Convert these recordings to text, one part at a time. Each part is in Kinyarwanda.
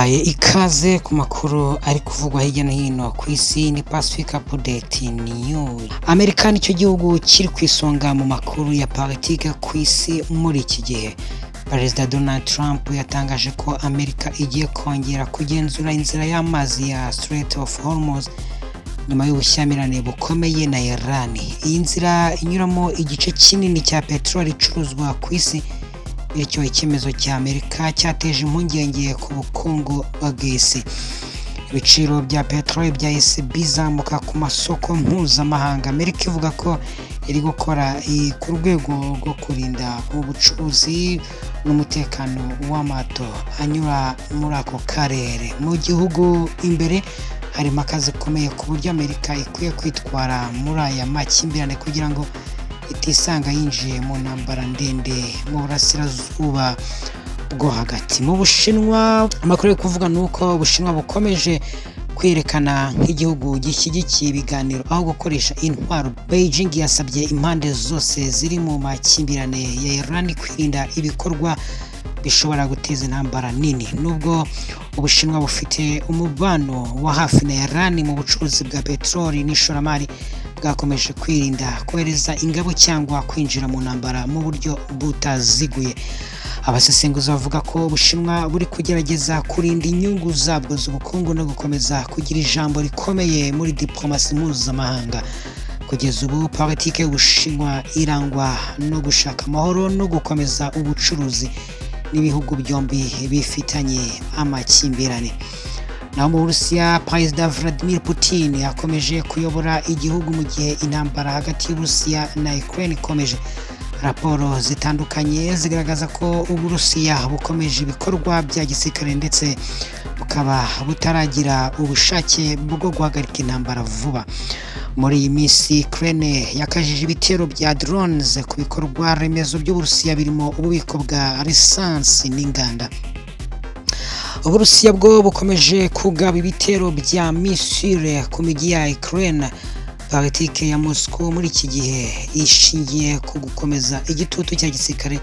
Tubahaye ikaze ku makuru ari kuvugwa hirya no hino ku isi. Ni Pacifique update news. Amerika nicyo gihugu kiri ku isonga mu makuru ya politike ku isi muri iki gihe. Perezida Donald Trump yatangaje ko Amerika igiye kongera kugenzura inzira y'amazi ya Strait of Hormuz nyuma y'ubushyamirane bukomeye na Iran. Iyi nzira inyuramo igice kinini cya peteroli icuruzwa ku isi, bityo icyemezo cya Amerika cyateje impungenge ku bukungu bw'isi. Ibiciro bya peteroli byahise bizamuka ku masoko mpuzamahanga. Amerika ivuga ko iri gukora ku rwego rwo kurinda ubucuruzi n'umutekano w'amato anyura muri ako karere. Mu gihugu imbere harimo akazi gakomeye ku buryo Amerika ikwiye kwitwara muri aya makimbirane kugira ngo itisanga yinjiye mu ntambara ndende mu burasirazuba bwo hagati. Mu Bushinwa, amakuru yo kuvuga nuko Ubushinwa bukomeje kwerekana nk'igihugu gishyigikiye ibiganiro aho gukoresha intwaro. Beijing yasabye impande zose ziri mu makimbirane ya Iran kwirinda ibikorwa bishobora guteza intambara nini. Nubwo Ubushinwa bufite umubano wa hafi na Iran mu bucuruzi bwa peteroli n'ishoramari, bwakomeje kwirinda kohereza ingabo cyangwa kwinjira mu ntambara mu buryo butaziguye. Abasesenguzi bavuga ko Ubushinwa buri kugerageza kurinda inyungu zabwo z'ubukungu no gukomeza kugira ijambo rikomeye muri diplomasi mpuzamahanga. Kugeza ubu politike y'Ubushinwa irangwa no gushaka amahoro no gukomeza ubucuruzi n'ibihugu byombi bifitanye amakimbirane. Naho mu Burusiya, Perezida Vladimir Putin yakomeje kuyobora igihugu mu gihe intambara hagati y'Uburusiya na Ukraine ikomeje. Raporo zitandukanye zigaragaza ko Uburusiya bukomeje ibikorwa bya gisirikare ndetse bukaba butaragira ubushake bwo guhagarika intambara vuba. Muri iyi minsi Ukraine yakajije ibitero bya drones ku bikorwa remezo by'Uburusiya birimo ububiko bwa lisansi n'inganda. Uburusiya bwo bukomeje kugaba ibitero bya misile ku mijyi ya Ukraine. Politike ya Moscow muri iki gihe ishingiye ku gukomeza igitutu cya gisirikare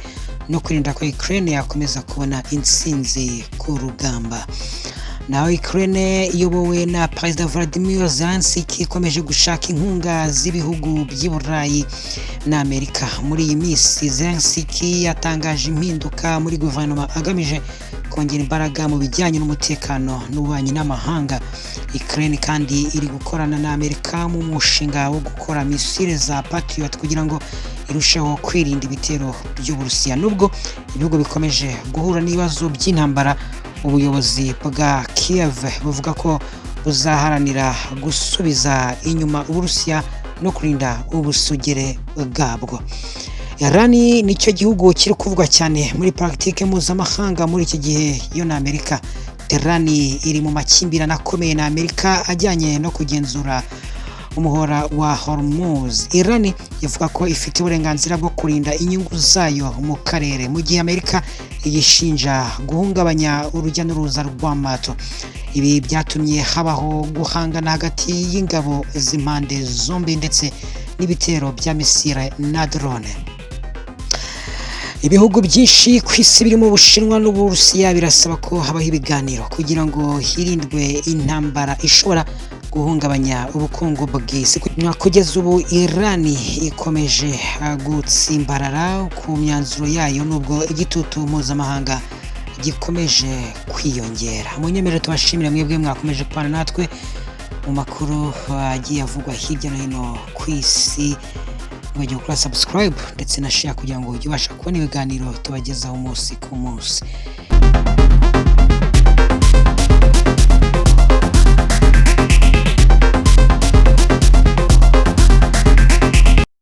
no kurinda ko Ukraine yakomeza kubona intsinzi ku rugamba. Naho Ukraine iyobowe na Perezida Vladimir Zelensky ikomeje gushaka inkunga z'ibihugu by'i Burayi na Amerika. Muri iyi minsi Zelensky yatangaje impinduka muri guverinoma agamije kongera imbaraga mu bijyanye n'umutekano n'ububanyi n'amahanga. Ukraine kandi iri gukorana na Amerika mu mushinga wo gukora misile za Patriot kugira ngo irusheho kwirinda ibitero by'Uburusiya. Nubwo ibihugu bikomeje guhura n'ibibazo by'intambara, ubuyobozi bwa Kiev buvuga ko buzaharanira gusubiza inyuma Uburusiya no kurinda ubusugire bwabwo. Iran nicyo gihugu kiri kuvugwa cyane muri politike mpuzamahanga muri iki gihe yo na Amerika. Iran iri mu makimbirane akomeye na Amerika ajyanye no kugenzura umuhora wa Hormuz. Iran ivuga ko ifite uburenganzira bwo kurinda inyungu zayo mu karere, mu gihe Amerika yishinja guhungabanya urujya n'uruza rw'amato. Ibi byatumye habaho guhangana hagati y'ingabo z'impande zombi ndetse n'ibitero bya misile na drone. Ibihugu byinshi ku isi birimo Ubushinwa n'Uburusiya birasaba ko habaho ibiganiro kugira ngo hirindwe intambara ishobora guhungabanya ubukungu bw'isi. Kugeza ubu Iran ikomeje gutsimbarara ku myanzuro yayo nubwo igitutu mpuzamahanga gikomeje kwiyongera. Munyemerere tubashimire mwebwe mwakomeje kubana natwe mu makuru agiye avugwa hirya no hino ku isi. Mujye gukora subscribe ndetse na share kugira ngo ujye ubasha kubona ibiganiro tubagezaho umunsi ku munsi.